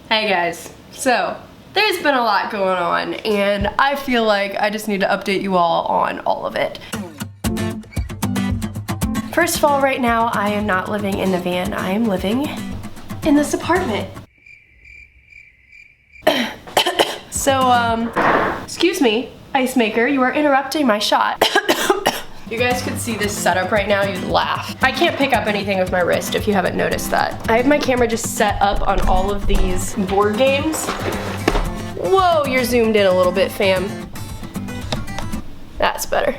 Hey guys, so there's been a lot going on and I feel like I just need to update you all on all of it. First of all, right now I am not living in the van, I am living in this apartment. So, excuse me, ice maker, you are interrupting my shot. You guys could see this setup right now, you'd laugh. I can't pick up anything with my wrist if you haven't noticed that. I have my camera just set up on all of these board games. Whoa, you're zoomed in a little bit, fam. That's better.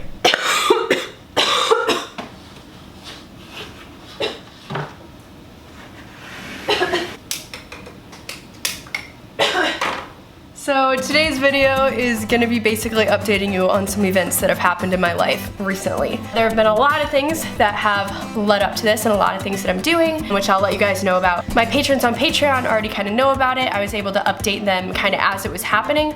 So today's video is gonna be basically updating you on some events that have happened in my life recently. There have been a lot of things that have led up to this and a lot of things that I'm doing, which I'll let you guys know about. My patrons on Patreon already kind of know about it. I was able to update them kind of as it was happening.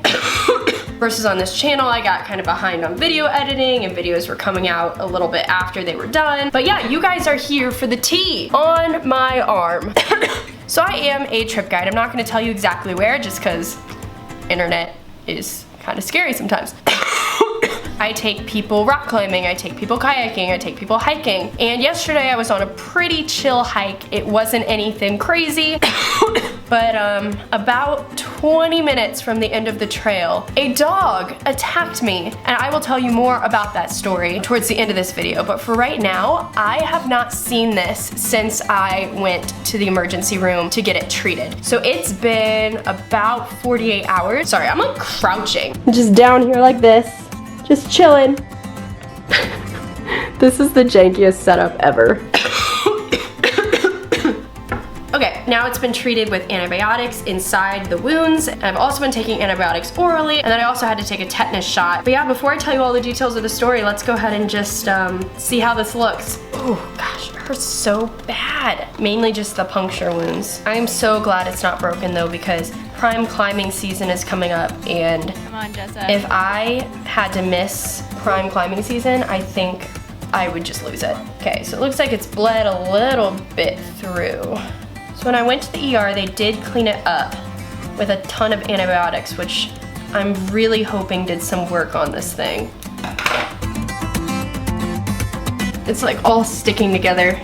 Versus on this channel, I got kind of behind on video editing and videos were coming out a little bit after they were done. But yeah, you guys are here for the tea on my arm. So I am a trip guide. I'm not gonna tell you exactly where just because internet is kind of scary sometimes. I take people rock climbing, I take people kayaking, I take people hiking. And yesterday I was on a pretty chill hike. It wasn't anything crazy, but about 20 minutes from the end of the trail, a dog attacked me. And I will tell you more about that story towards the end of this video. But for right now, I have not seen this since I went to the emergency room to get it treated. So it's been about 48 hours. Sorry, I'm like crouching. Just down here like this. Just chilling. This is the jankiest setup ever. Okay, now it's been treated with antibiotics inside the wounds. And I've also been taking antibiotics orally, and then I also had to take a tetanus shot. But yeah, before I tell you all the details of the story, let's go ahead and just see how this looks. Oh gosh, it hurts so bad. Mainly just the puncture wounds. I am so glad it's not broken though, because prime climbing season is coming up, and come on, Jessa. If I had to miss prime climbing season, I think I would just lose it. Okay, so it looks like it's bled a little bit through. So when I went to the ER, they did clean it up with a ton of antibiotics, which I'm really hoping did some work on this thing. It's like all sticking together.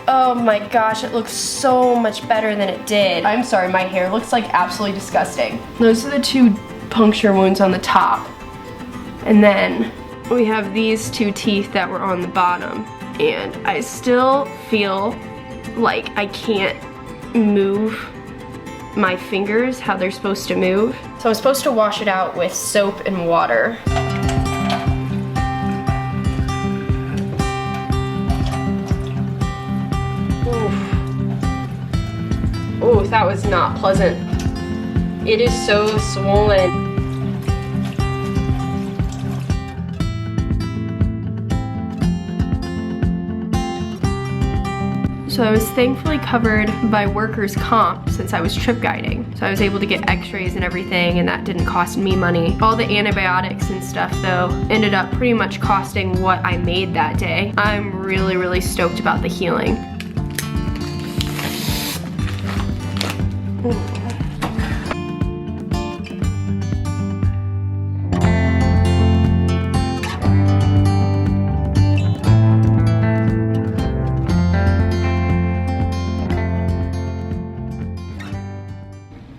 Oh my gosh, it looks so much better than it did. I'm sorry, my hair looks like absolutely disgusting. Those are the two puncture wounds on the top. And then we have these two teeth that were on the bottom. And I still feel like I can't move my fingers how they're supposed to move. So I'm supposed to wash it out with soap and water. Oh, that was not pleasant. It is so swollen. So I was thankfully covered by workers' comp since I was trip guiding. So I was able to get x-rays and everything, and that didn't cost me money. All the antibiotics and stuff though ended up pretty much costing what I made that day. I'm really, really stoked about the healing.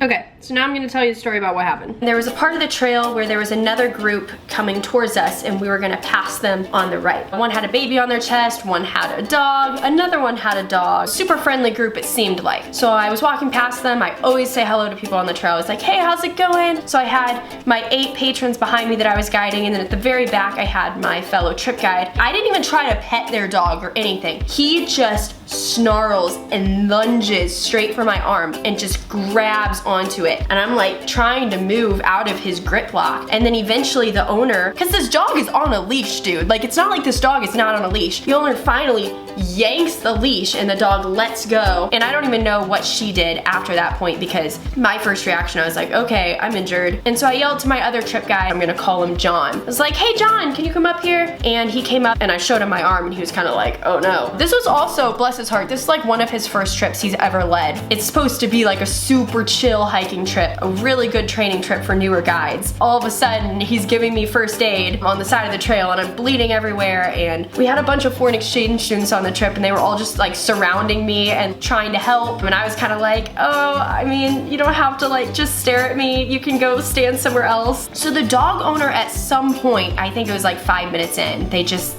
Okay, so now I'm gonna tell you the story about what happened. There was a part of the trail where there was another group coming towards us and we were gonna pass them on the right. One had a baby on their chest, one had a dog, another one had a dog. Super friendly group it seemed like. So I was walking past them, I always say hello to people on the trail. I was like, hey, how's it going? So I had my 8 patrons behind me that I was guiding, and then at the very back I had my fellow trip guide. I didn't even try to pet their dog or anything. He just snarls and lunges straight for my arm and just grabs onto it. it. And I'm like trying to move out of his grip lock. And then eventually the owner, because this dog is on a leash, dude. Like, it's not like this dog is not on a leash. The owner finally yanks the leash and the dog lets go. And I don't even know what she did after that point, because my first reaction, I was like, okay, I'm injured. And so I yelled to my other trip guy, I'm gonna call him John. I was like, hey John, can you come up here? And he came up and I showed him my arm and he was kind of like, oh no. This was also, bless his heart, this is like one of his first trips he's ever led. It's supposed to be like a super chill hiking trip, a really good training trip for newer guides. All of a sudden, he's giving me first aid on the side of the trail and I'm bleeding everywhere, and we had a bunch of foreign exchange students on the trip and they were all just like surrounding me and trying to help, and I was kind of like, oh, I mean, you don't have to like just stare at me, you can go stand somewhere else. So the dog owner at some point, I think it was like 5 minutes in, they just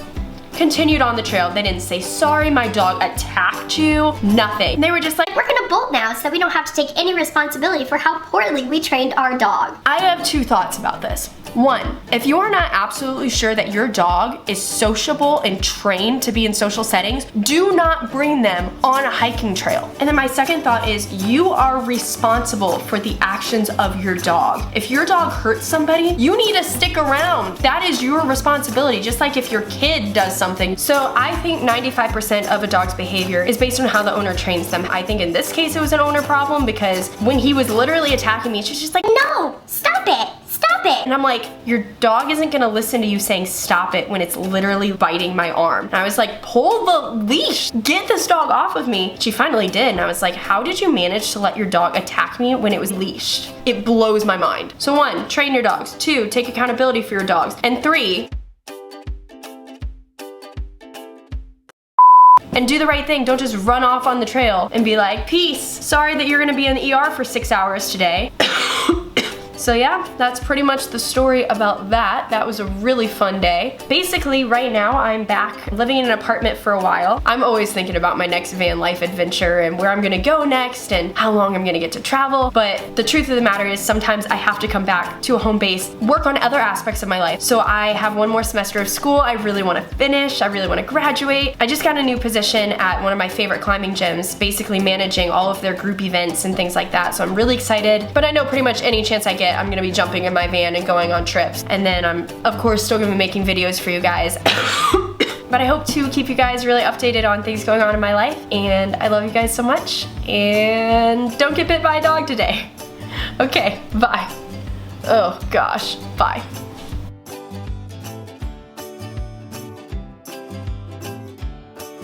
continued on the trail. They didn't say, sorry, my dog attacked you, nothing. They were just like, we're gonna bolt now so we don't have to take any responsibility for how poorly we trained our dog. I have two thoughts about this. One, if you are not absolutely sure that your dog is sociable and trained to be in social settings, do not bring them on a hiking trail. And then my second thought is, you are responsible for the actions of your dog. If your dog hurts somebody, you need to stick around. That is your responsibility, just like if your kid does something. So I think 95% of a dog's behavior is based on how the owner trains them. I think in this case it was an owner problem, because when he was literally attacking me, she was just like, no, stop it. Stop it! And I'm like, your dog isn't gonna listen to you saying stop it when it's literally biting my arm. And I was like, pull the leash, get this dog off of me. She finally did, and I was like, how did you manage to let your dog attack me when it was leashed? It blows my mind. So 1, train your dogs. 2, take accountability for your dogs. And 3, and do the right thing. Don't just run off on the trail and be like, peace, sorry that you're gonna be in the ER for 6 hours today. So yeah, that's pretty much the story about that. That was a really fun day. Basically, right now I'm back living in an apartment for a while. I'm always thinking about my next van life adventure and where I'm gonna go next and how long I'm gonna get to travel. But the truth of the matter is, sometimes I have to come back to a home base, work on other aspects of my life. So I have one more semester of school I really wanna finish. I really wanna graduate. I just got a new position at one of my favorite climbing gyms, basically managing all of their group events and things like that. So I'm really excited. But I know pretty much any chance I get, I'm gonna be jumping in my van and going on trips. And then I'm, of course, still gonna be making videos for you guys. But I hope to keep you guys really updated on things going on in my life. And I love you guys so much. And don't get bit by a dog today. Okay, bye. Oh gosh, bye.